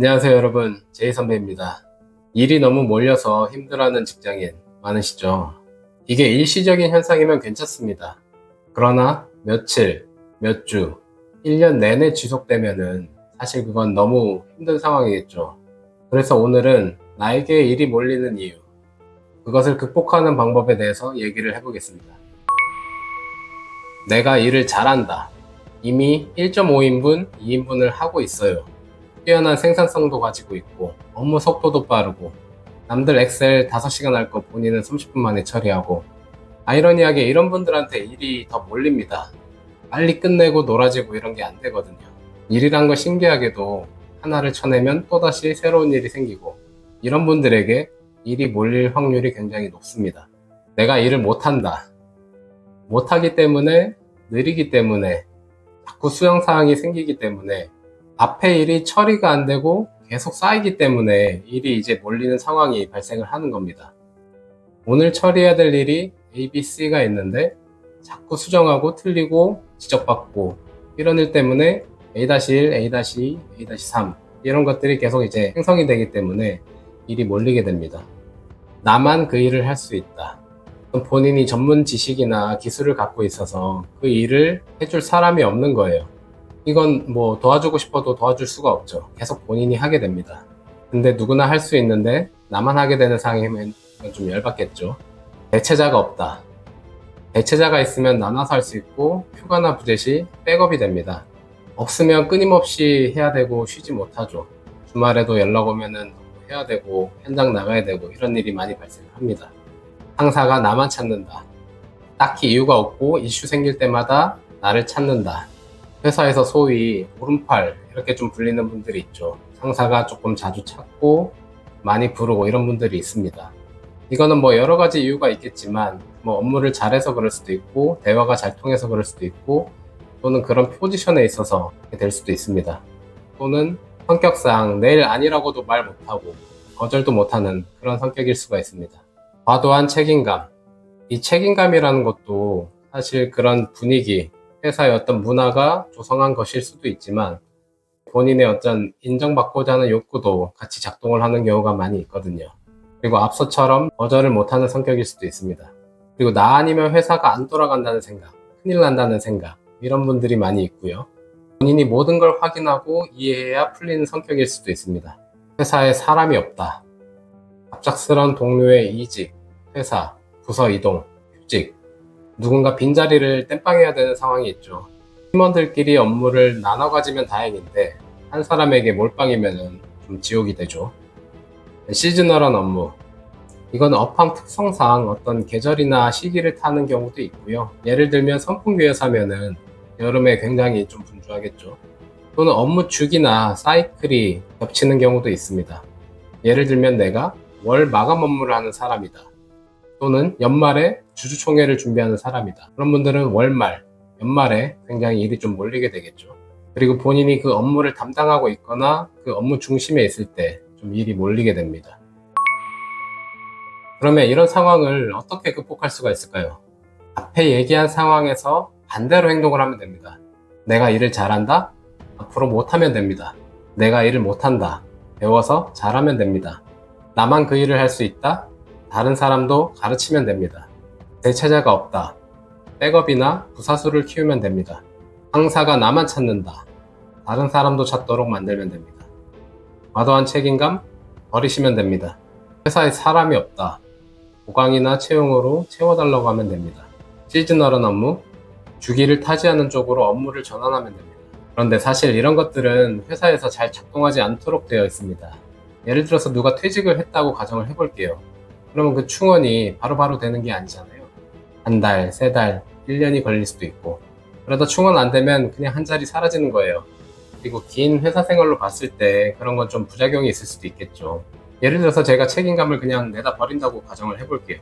안녕하세요 여러분, 제이 선배입니다. 일이 너무 몰려서 힘들어하는 직장인 많으시죠? 이게 일시적인 현상이면 괜찮습니다. 그러나 며칠, 몇 주, 1년 내내 지속되면은 사실 그건 너무 힘든 상황이겠죠. 그래서 오늘은 나에게 일이 몰리는 이유, 그것을 극복하는 방법에 대해서 얘기를 해보겠습니다. 내가 일을 잘한다. 이미 1.5인분, 2인분을 하고 있어요. 뛰어난 생산성도 가지고 있고 업무 속도도 빠르고 남들 엑셀 5시간 할 거 본인은 30분 만에 처리하고, 아이러니하게 이런 분들한테 일이 더 몰립니다. 빨리 끝내고 놀아지고 이런 게 안 되거든요. 일이란 거 신기하게도 하나를 쳐내면 또다시 새로운 일이 생기고, 이런 분들에게 일이 몰릴 확률이 굉장히 높습니다. 내가 일을 못한다. 못하기 때문에, 느리기 때문에, 자꾸 수정사항이 생기기 때문에, 앞에 일이 처리가 안 되고 계속 쌓이기 때문에 일이 이제 몰리는 상황이 발생을 하는 겁니다. 오늘 처리해야 될 일이 A, B, C가 있는데 자꾸 수정하고 틀리고 지적받고, 이런 일 때문에 A-1, A-2, A-3 이런 것들이 계속 이제 생성이 되기 때문에 일이 몰리게 됩니다. 나만 그 일을 할 수 있다. 본인이 전문 지식이나 기술을 갖고 있어서 그 일을 해줄 사람이 없는 거예요. 이건 뭐 도와주고 싶어도 도와줄 수가 없죠. 계속 본인이 하게 됩니다. 근데 누구나 할 수 있는데 나만 하게 되는 상황이면 이건 좀 열받겠죠. 대체자가 없다. 대체자가 있으면 나눠서 할 수 있고 휴가나 부재 시 백업이 됩니다. 없으면 끊임없이 해야 되고 쉬지 못하죠. 주말에도 연락 오면은 해야 되고 현장 나가야 되고 이런 일이 많이 발생합니다. 상사가 나만 찾는다. 딱히 이유가 없고 이슈 생길 때마다 나를 찾는다. 회사에서 소위 오른팔 이렇게 좀 불리는 분들이 있죠. 상사가 조금 자주 찾고 많이 부르고 이런 분들이 있습니다. 이거는 뭐 여러 가지 이유가 있겠지만, 뭐 업무를 잘해서 그럴 수도 있고 대화가 잘 통해서 그럴 수도 있고, 또는 그런 포지션에 있어서 될 수도 있습니다. 또는 성격상 내일 아니라고도 말 못하고 거절도 못하는 그런 성격일 수가 있습니다. 과도한 책임감. 이 책임감이라는 것도 사실 그런 분위기, 회사의 어떤 문화가 조성한 것일 수도 있지만, 본인의 어떤 인정받고자 하는 욕구도 같이 작동을 하는 경우가 많이 있거든요. 그리고 앞서처럼 거절을 못하는 성격일 수도 있습니다. 그리고 나 아니면 회사가 안 돌아간다는 생각, 큰일 난다는 생각, 이런 분들이 많이 있고요. 본인이 모든 걸 확인하고 이해해야 풀리는 성격일 수도 있습니다. 회사에 사람이 없다. 갑작스런 동료의 이직, 회사, 부서 이동, 휴직, 누군가 빈자리를 땜빵해야 되는 상황이 있죠. 팀원들끼리 업무를 나눠 가지면 다행인데 한 사람에게 몰빵이면 좀 지옥이 되죠. 시즈널한 업무. 이건 업황 특성상 어떤 계절이나 시기를 타는 경우도 있고요. 예를 들면 선풍기에 사면은 여름에 굉장히 좀 분주하겠죠. 또는 업무 주기나 사이클이 겹치는 경우도 있습니다. 예를 들면 내가 월 마감 업무를 하는 사람이다. 또는 연말에 주주총회를 준비하는 사람이다. 그런 분들은 월말, 연말에 굉장히 일이 좀 몰리게 되겠죠. 그리고 본인이 그 업무를 담당하고 있거나 그 업무 중심에 있을 때 좀 일이 몰리게 됩니다. 그러면 이런 상황을 어떻게 극복할 수가 있을까요? 앞에 얘기한 상황에서 반대로 행동을 하면 됩니다. 내가 일을 잘한다? 앞으로 못하면 됩니다. 내가 일을 못한다. 배워서 잘하면 됩니다. 나만 그 일을 할 수 있다? 다른 사람도 가르치면 됩니다. 대체자가 없다. 백업이나 부사수를 키우면 됩니다. 상사가 나만 찾는다. 다른 사람도 찾도록 만들면 됩니다. 과도한 책임감 버리시면 됩니다. 회사에 사람이 없다. 보강이나 채용으로 채워달라고 하면 됩니다. 시즈널한 업무, 주기를 타지 않은 쪽으로 업무를 전환하면 됩니다. 그런데 사실 이런 것들은 회사에서 잘 작동하지 않도록 되어 있습니다. 예를 들어서 누가 퇴직을 했다고 가정을 해볼게요. 그러면 그 충원이 바로바로 되는 게 아니잖아요. 한 달, 세 달, 1년이 걸릴 수도 있고, 그러다 충원 안 되면 그냥 한 자리 사라지는 거예요. 그리고 긴 회사 생활로 봤을 때 그런 건 좀 부작용이 있을 수도 있겠죠. 예를 들어서 제가 책임감을 그냥 내다 버린다고 가정을 해볼게요.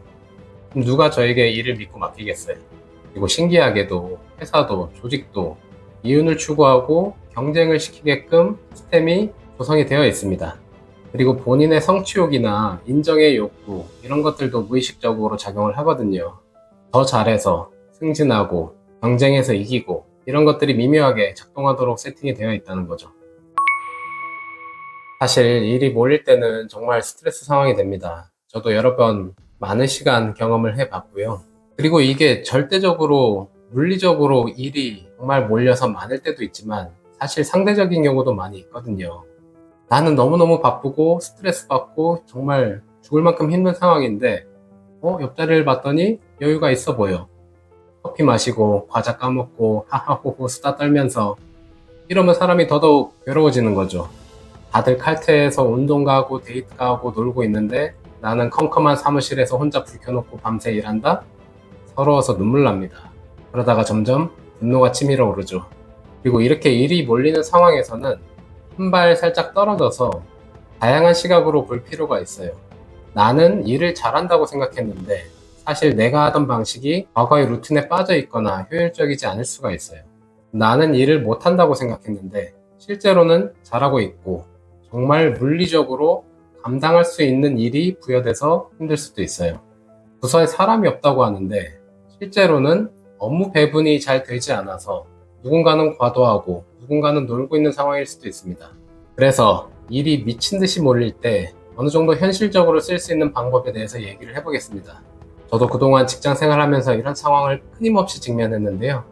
그럼 누가 저에게 일을 믿고 맡기겠어요? 그리고 신기하게도 회사도 조직도 이윤을 추구하고 경쟁을 시키게끔 시스템이 조성이 되어 있습니다. 그리고 본인의 성취욕이나 인정의 욕구, 이런 것들도 무의식적으로 작용을 하거든요. 더 잘해서 승진하고 경쟁에서 이기고, 이런 것들이 미묘하게 작동하도록 세팅이 되어 있다는 거죠. 사실 일이 몰릴 때는 정말 스트레스 상황이 됩니다. 저도 여러 번 많은 시간 경험을 해봤고요. 그리고 이게 절대적으로 물리적으로 일이 정말 몰려서 많을 때도 있지만 사실 상대적인 경우도 많이 있거든요. 나는 너무너무 바쁘고 스트레스 받고 정말 죽을 만큼 힘든 상황인데 옆자리를 봤더니 여유가 있어 보여. 커피 마시고 과자 까먹고 하하호호 수다 떨면서 이러면 사람이 더더욱 괴로워지는 거죠. 다들 칼퇴해서 운동 가고 데이트 가고 놀고 있는데 나는 컴컴한 사무실에서 혼자 불 켜놓고 밤새 일한다? 서러워서 눈물 납니다. 그러다가 점점 분노가 치밀어 오르죠. 그리고 이렇게 일이 몰리는 상황에서는 한 발 살짝 떨어져서 다양한 시각으로 볼 필요가 있어요. 나는 일을 잘한다고 생각했는데 사실 내가 하던 방식이 과거의 루틴에 빠져 있거나 효율적이지 않을 수가 있어요. 나는 일을 못한다고 생각했는데 실제로는 잘하고 있고 정말 물리적으로 감당할 수 있는 일이 부여돼서 힘들 수도 있어요. 부서에 사람이 없다고 하는데 실제로는 업무 배분이 잘 되지 않아서 누군가는 과도하고 누군가는 놀고 있는 상황일 수도 있습니다. 그래서 일이 미친 듯이 몰릴 때 어느 정도 현실적으로 쓸 수 있는 방법에 대해서 얘기를 해보겠습니다. 저도 그동안 직장 생활하면서 이런 상황을 끊임없이 직면했는데요.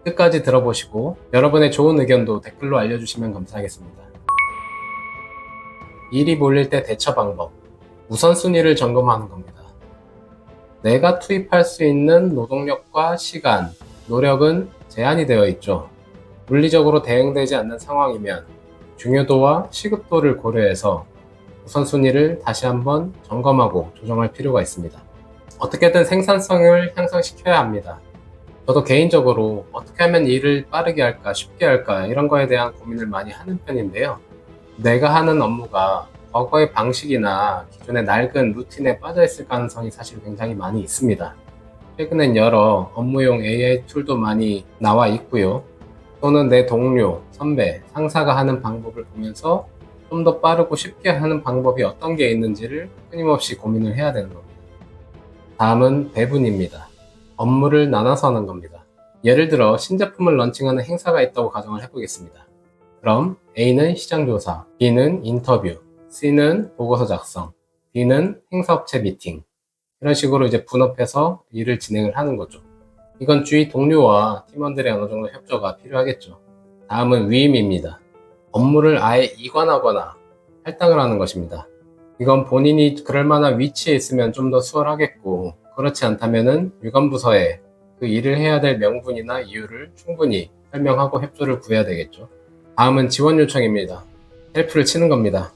끝까지 들어보시고 여러분의 좋은 의견도 댓글로 알려주시면 감사하겠습니다. 일이 몰릴 때 대처 방법. 우선순위를 점검하는 겁니다. 내가 투입할 수 있는 노동력과 시간, 노력은 제한이 되어 있죠. 물리적으로 대응되지 않는 상황이면 중요도와 시급도를 고려해서 우선순위를 다시 한번 점검하고 조정할 필요가 있습니다. 어떻게든 생산성을 향상시켜야 합니다. 저도 개인적으로 어떻게 하면 일을 빠르게 할까, 쉽게 할까 이런 거에 대한 고민을 많이 하는 편인데요. 내가 하는 업무가 과거의 방식이나 기존의 낡은 루틴에 빠져 있을 가능성이 사실 굉장히 많이 있습니다. 최근엔 여러 업무용 AI 툴도 많이 나와 있고요. 또는 내 동료, 선배, 상사가 하는 방법을 보면서 좀 더 빠르고 쉽게 하는 방법이 어떤 게 있는지를 끊임없이 고민을 해야 되는 겁니다. 다음은 배분입니다. 업무를 나눠서 하는 겁니다. 예를 들어 신제품을 런칭하는 행사가 있다고 가정을 해보겠습니다. 그럼 A는 시장 조사, B는 인터뷰, C는 보고서 작성, D는 행사업체 미팅. 이런 식으로 이제 분업해서 일을 진행을 하는 거죠. 이건 주위 동료와 팀원들의 어느 정도 협조가 필요하겠죠. 다음은 위임입니다. 업무를 아예 이관하거나 할당을 하는 것입니다. 이건 본인이 그럴 만한 위치에 있으면 좀 더 수월하겠고, 그렇지 않다면은 유관부서에 그 일을 해야 될 명분이나 이유를 충분히 설명하고 협조를 구해야 되겠죠. 다음은 지원 요청입니다. 헬프를 치는 겁니다.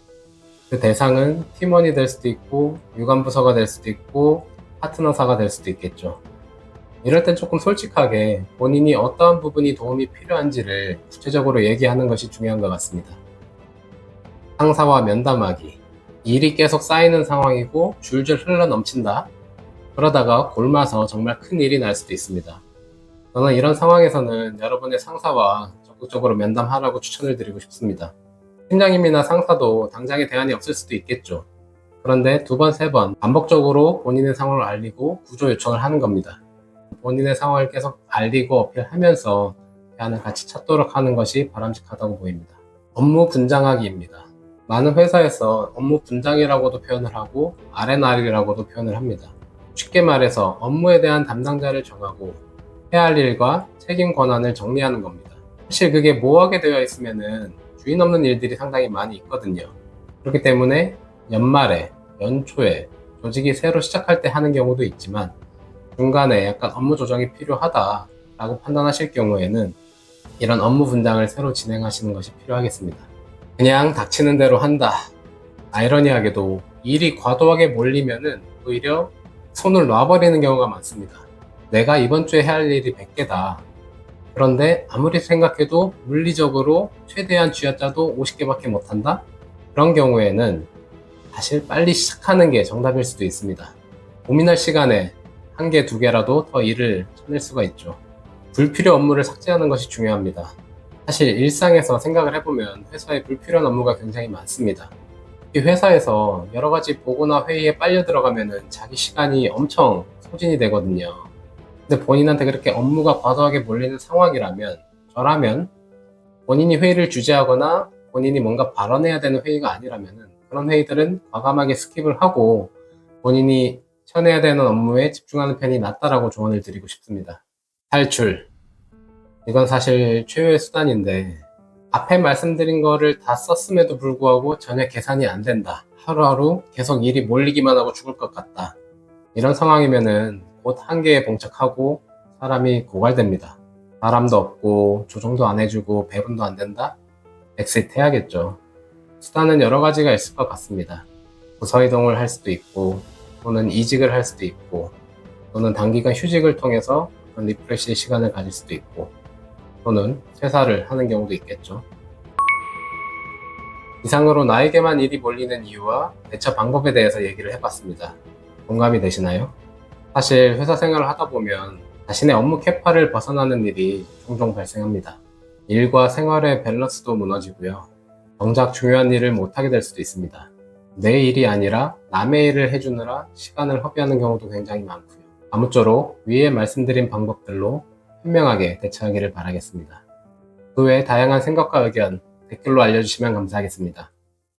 그 대상은 팀원이 될 수도 있고, 유관부서가 될 수도 있고, 파트너사가 될 수도 있겠죠. 이럴 땐 조금 솔직하게 본인이 어떠한 부분이 도움이 필요한지를 구체적으로 얘기하는 것이 중요한 것 같습니다. 상사와 면담하기. 일이 계속 쌓이는 상황이고 줄줄 흘러 넘친다. 그러다가 골마서 정말 큰 일이 날 수도 있습니다. 저는 이런 상황에서는 여러분의 상사와 적극적으로 면담하라고 추천을 드리고 싶습니다. 팀장님이나 상사도 당장의 대안이 없을 수도 있겠죠. 그런데 두 번, 세 번 반복적으로 본인의 상황을 알리고 구조 요청을 하는 겁니다. 본인의 상황을 계속 알리고 어필하면서 대안을 같이 찾도록 하는 것이 바람직하다고 보입니다. 업무 분장하기입니다. 많은 회사에서 업무 분장이라고도 표현을 하고 R&R이라고도 표현을 합니다. 쉽게 말해서 업무에 대한 담당자를 정하고 해야 할 일과 책임 권한을 정리하는 겁니다. 사실 그게 모호하게 되어 있으면은 주인 없는 일들이 상당히 많이 있거든요. 그렇기 때문에 연말에, 연초에 조직이 새로 시작할 때 하는 경우도 있지만 중간에 약간 업무 조정이 필요하다라고 판단하실 경우에는 이런 업무 분장을 새로 진행하시는 것이 필요하겠습니다. 그냥 닥치는 대로 한다. 아이러니하게도 일이 과도하게 몰리면은 오히려 손을 놔버리는 경우가 많습니다. 내가 이번 주에 해야 할 일이 100개다. 그런데 아무리 생각해도 물리적으로 최대한 쥐어짜도 50개밖에 못한다? 그런 경우에는 사실 빨리 시작하는 게 정답일 수도 있습니다. 고민할 시간에 1개, 2개라도 더 일을 쳐낼 수가 있죠. 불필요 업무를 삭제하는 것이 중요합니다. 사실 일상에서 생각을 해보면 회사에 불필요한 업무가 굉장히 많습니다. 이 회사에서 여러 가지 보고나 회의에 빨려 들어가면은 자기 시간이 엄청 소진이 되거든요. 근데 본인한테 그렇게 업무가 과도하게 몰리는 상황이라면, 저라면 본인이 회의를 주재하거나 본인이 뭔가 발언해야 되는 회의가 아니라면 그런 회의들은 과감하게 스킵을 하고 본인이 쳐내야 되는 업무에 집중하는 편이 낫다라고 조언을 드리고 싶습니다. 탈출. 이건 사실 최후의 수단인데 앞에 말씀드린 거를 다 썼음에도 불구하고 전혀 계산이 안 된다. 하루하루 계속 일이 몰리기만 하고 죽을 것 같다. 이런 상황이면은 곧 한계에 봉착하고 사람이 고갈됩니다. 사람도 없고 조정도 안 해주고 배분도 안 된다? 엑시트 해야겠죠. 수단은 여러 가지가 있을 것 같습니다. 부서 이동을 할 수도 있고 또는 이직을 할 수도 있고 또는 단기간 휴직을 통해서 리프레시의 시간을 가질 수도 있고 또는 퇴사를 하는 경우도 있겠죠. 이상으로 나에게만 일이 몰리는 이유와 대처 방법에 대해서 얘기를 해봤습니다. 공감이 되시나요? 사실 회사 생활을 하다 보면 자신의 업무 캐파를 벗어나는 일이 종종 발생합니다. 일과 생활의 밸런스도 무너지고요. 정작 중요한 일을 못하게 될 수도 있습니다. 내 일이 아니라 남의 일을 해주느라 시간을 허비하는 경우도 굉장히 많고요. 아무쪼록 위에 말씀드린 방법들로 현명하게 대처하기를 바라겠습니다. 그 외에 다양한 생각과 의견 댓글로 알려주시면 감사하겠습니다.